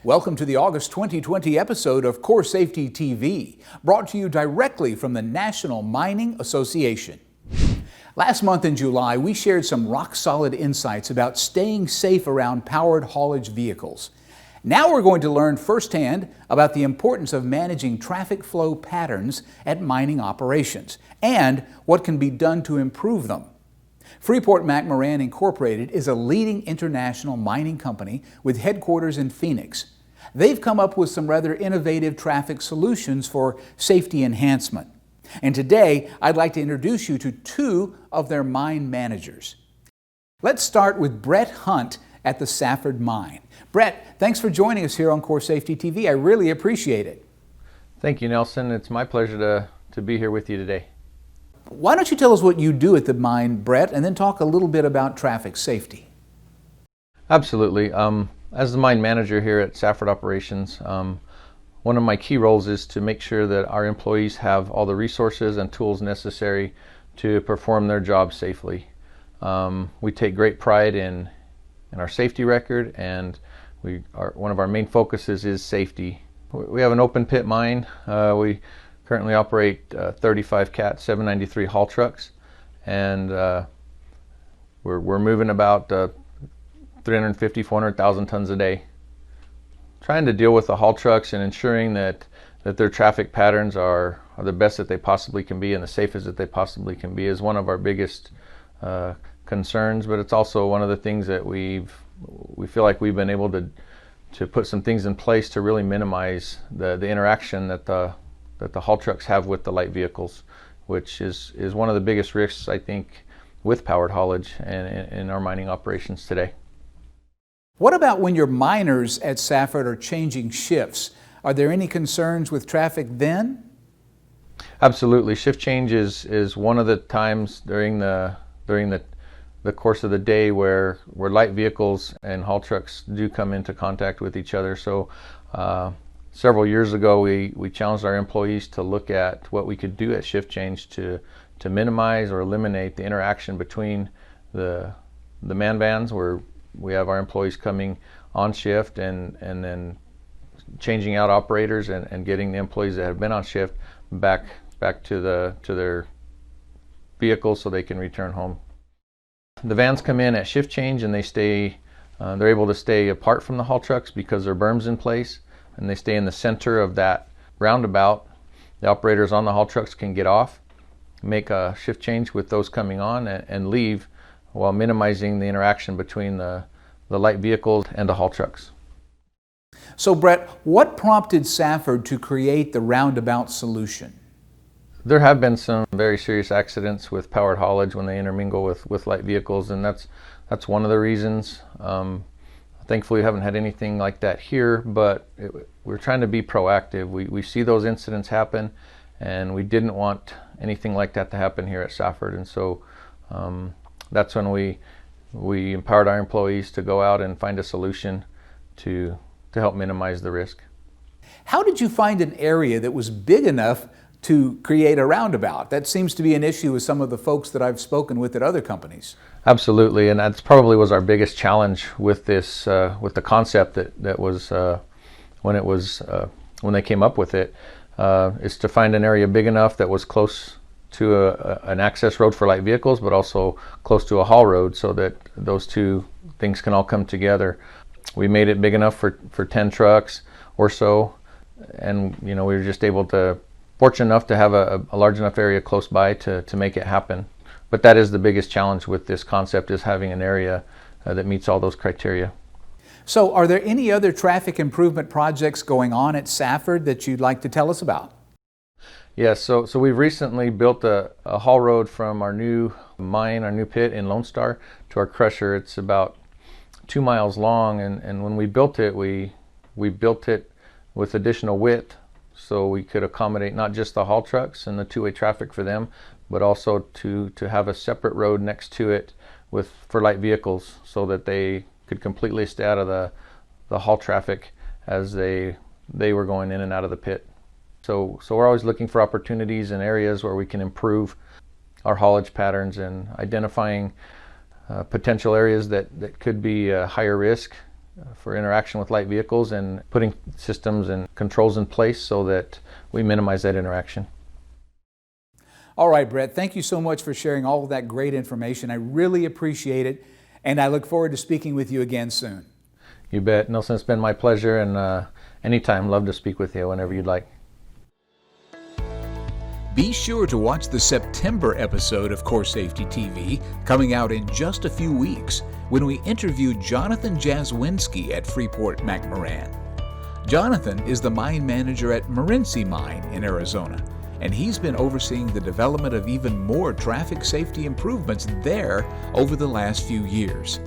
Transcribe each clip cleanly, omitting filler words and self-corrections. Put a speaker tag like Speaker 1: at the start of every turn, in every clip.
Speaker 1: Welcome to the August 2020 episode of CORESafety TV, brought to you directly from the National Mining Association. Last month in July, we shared some rock-solid insights about staying safe around powered haulage vehicles. Now we're going to learn firsthand about the importance of managing traffic flow patterns at mining operations and what can be done to improve them. Freeport McMoRan Incorporated is a leading international mining company with headquarters in Phoenix. They've come up with some rather innovative traffic solutions for safety enhancement. And today, I'd like to introduce you to two of their mine managers. Let's start with Bret Hunt at the Safford Mine. Bret, thanks for joining us here on CORESafety TV. I really appreciate it.
Speaker 2: Thank you, Nelson. It's my pleasure to be here with you today.
Speaker 1: Why don't you tell us what you do at the mine, Bret, and then talk a little bit about traffic safety?
Speaker 2: Absolutely. As the mine manager here at Safford Operations, one of my key roles is to make sure that our employees have all the resources and tools necessary to perform their job safely. We take great pride in our safety record, and one of our main focuses is safety. We have an open pit mine. We currently operate 35 Cat 793 haul trucks, and we're moving about 350, 400,000 tons a day. Trying to deal with the haul trucks and ensuring that their traffic patterns are the best that they possibly can be and the safest that they possibly can be is one of our biggest concerns, but it's also one of the things that we feel like we've been able to put some things in place to really minimize the interaction that the haul trucks have with the light vehicles, which is one of the biggest risks, I think, with powered haulage and in our mining operations today.
Speaker 1: What about when your miners at Safford are changing shifts? Are there any concerns with traffic then?
Speaker 2: Absolutely. Shift change is one of the times during the course of the day where light vehicles and haul trucks do come into contact with each other. So several years ago, we challenged our employees to look at what we could do at shift change to minimize or eliminate the interaction between the man vans, where we have our employees coming on shift and then changing out operators and getting the employees that have been on shift back to their vehicles so they can return home. The vans come in at shift change and they're able to stay apart from the haul trucks because there are berms in place, and they stay in the center of that roundabout. The operators on the haul trucks can get off, make a shift change with those coming on, and leave while minimizing the interaction between the light vehicles and the haul trucks.
Speaker 1: So Bret, what prompted Safford to create the roundabout solution?
Speaker 2: There have been some very serious accidents with powered haulage when they intermingle with light vehicles, and that's one of the reasons. Thankfully, we haven't had anything like that here, but we're trying to be proactive. We see those incidents happen, and we didn't want anything like that to happen here at Safford, and so that's when we empowered our employees to go out and find a solution to help minimize the risk.
Speaker 1: How did you find an area that was big enough to create a roundabout? That seems to be an issue with some of the folks that I've spoken with at other companies.
Speaker 2: Absolutely, and that's probably was our biggest challenge with this, with the concept that was when they came up with it, is to find an area big enough that was close to an access road for light vehicles, but also close to a haul road, so that those two things can all come together. We made it big enough for 10 trucks or so, and we were just fortunate enough to have a large enough area close by to make it happen. But that is the biggest challenge with this concept, is having an area that meets all those criteria.
Speaker 1: So are there any other traffic improvement projects going on at Safford that you'd like to tell us about?
Speaker 2: Yes, so we've recently built a haul road from our new mine, our new pit in Lone Star, to our crusher. It's about 2 miles long, and when we built it, we built it with additional width so we could accommodate not just the haul trucks and the two-way traffic for them, but also to have a separate road next to it for light vehicles, so that they could completely stay out of the haul traffic as they were going in and out of the pit. So we're always looking for opportunities and areas where we can improve our haulage patterns and identifying potential areas that could be higher risk for interaction with light vehicles and putting systems and controls in place so that we minimize that interaction.
Speaker 1: All right, Bret, thank you so much for sharing all of that great information. I really appreciate it, and I look forward to speaking with you again soon.
Speaker 2: You bet. Nelson, it's been my pleasure, and anytime, love to speak with you whenever you'd like.
Speaker 1: Be sure to watch the September episode of CORESafety TV, coming out in just a few weeks, when we interview Jonathan Jaswinski at Freeport, McMoRan. Jonathan is the mine manager at Morenci Mine in Arizona, and he's been overseeing the development of even more traffic safety improvements there over the last few years.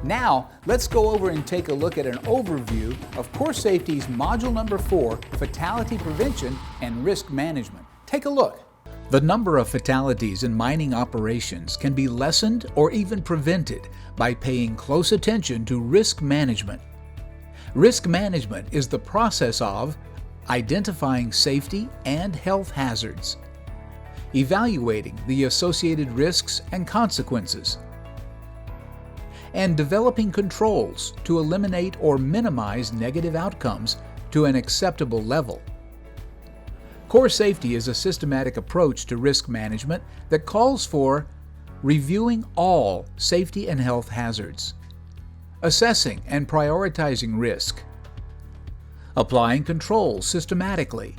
Speaker 1: Now, let's go over and take a look at an overview of CORESafety's Module Number 4, Fatality Prevention and Risk Management. Take a look. The number of fatalities in mining operations can be lessened or even prevented by paying close attention to risk management. Risk management is the process of identifying safety and health hazards, evaluating the associated risks and consequences, and developing controls to eliminate or minimize negative outcomes to an acceptable level. CORESafety is a systematic approach to risk management that calls for reviewing all safety and health hazards, assessing and prioritizing risk, applying controls systematically,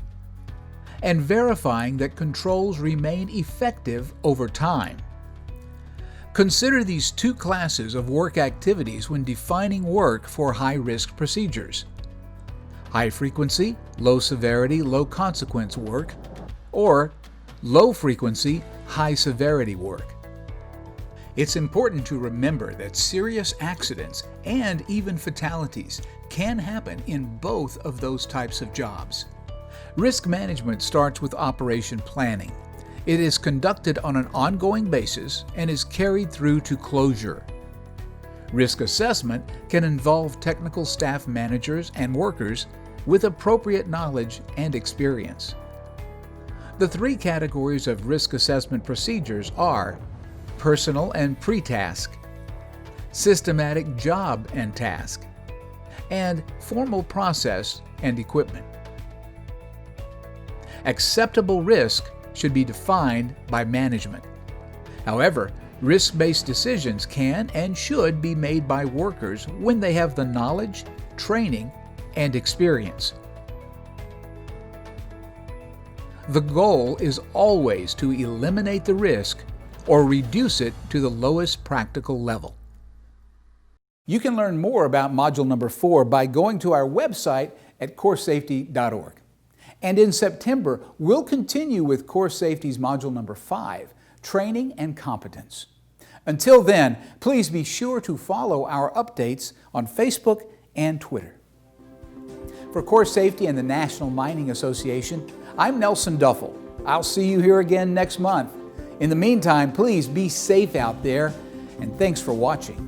Speaker 1: and verifying that controls remain effective over time. Consider these two classes of work activities when defining work for high-risk procedures: high frequency, low severity, low consequence work, or low frequency, high severity work. It's important to remember that serious accidents and even fatalities can happen in both of those types of jobs. Risk management starts with operation planning. It is conducted on an ongoing basis and is carried through to closure. Risk assessment can involve technical staff managers and workers with appropriate knowledge and experience. The three categories of risk assessment procedures are personal and pre-task, systematic job and task, and formal process and equipment. Acceptable risk should be defined by management. However, risk-based decisions can and should be made by workers when they have the knowledge, training, and experience. The goal is always to eliminate the risk or reduce it to the lowest practical level. You can learn more about Module Number 4 by going to our website at CORESafety.org. And in September, we'll continue with CORESafety's Module Number 5, Training and Competence. Until then, please be sure to follow our updates on Facebook and Twitter. For CORESafety and the National Mining Association, I'm Nelson Duffel. I'll see you here again next month. In the meantime, please be safe out there, and thanks for watching.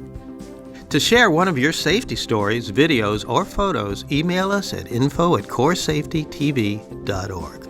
Speaker 3: To share one of your safety stories, videos, or photos, email us at info@CoreSafetyTV.org.